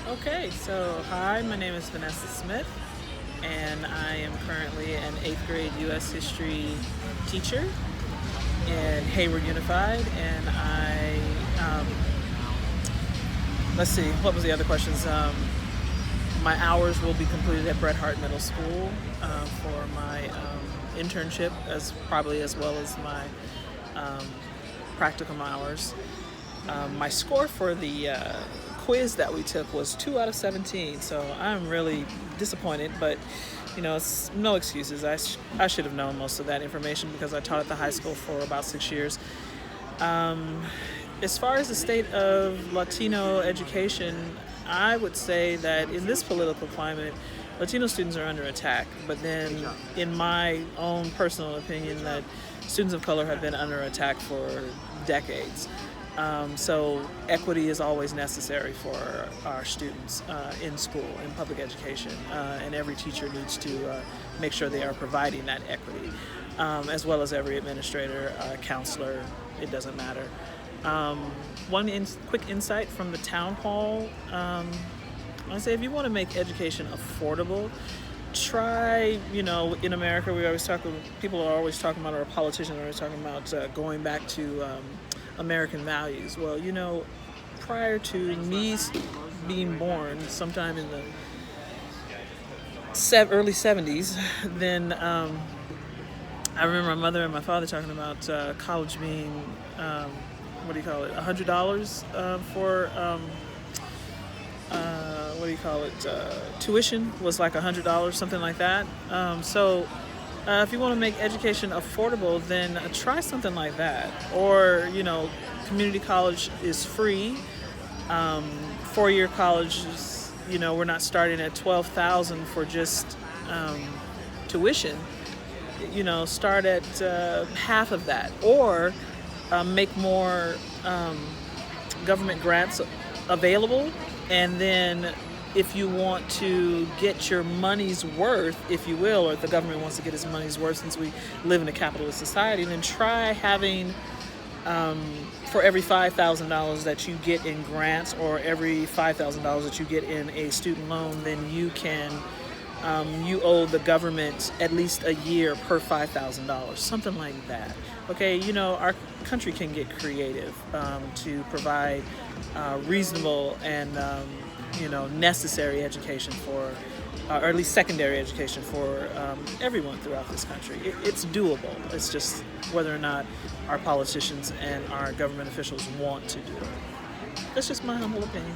Okay, so hi, my name is Vanessa Smith, and I am currently an 8th grade U.S. history teacher in Hayward Unified. And let's see, what was the other questions? My hours will be completed at Bret Harte Middle School for my internship, as well as my um, practicum hours. My score for the quiz that we took was 2 out of 17, so I'm really disappointed, but it's no excuses. I should have known most of that information because I taught at the high school for about 6 years. As far as the state of Latino education, I would say that in this political climate, Latino students are under attack. But then, in my own personal opinion, that students of color have been under attack for decades. So equity is always necessary for our students in school, in public education, and every teacher needs to make sure they are providing that equity, as well as every administrator, counselor, it doesn't matter. Quick insight from the town hall. I say if you want to make education affordable, try, in America people are always talking about, or politicians are always talking about going back to American values. Well, prior to me being born, sometime in the early 70s, then I remember my mother and my father talking about college being, $100 for tuition was like $100, something like that. So if you want to make education affordable, then try something like that. Or, community college is free. Four-year colleges, we're not starting at $12,000 for just tuition. Start at half of that, or make more government grants available, and then if you want to get your money's worth, if you will, or if the government wants to get its money's worth, since we live in a capitalist society, then try having for every $5,000 that you get in grants, or every $5,000 that you get in a student loan, then you owe the government at least a year per $5,000, something like that. Okay, our country can get creative to provide reasonable and necessary education for, or at least secondary education for everyone throughout this country. It's doable. It's just whether or not our politicians and our government officials want to do it. That's just my humble opinion.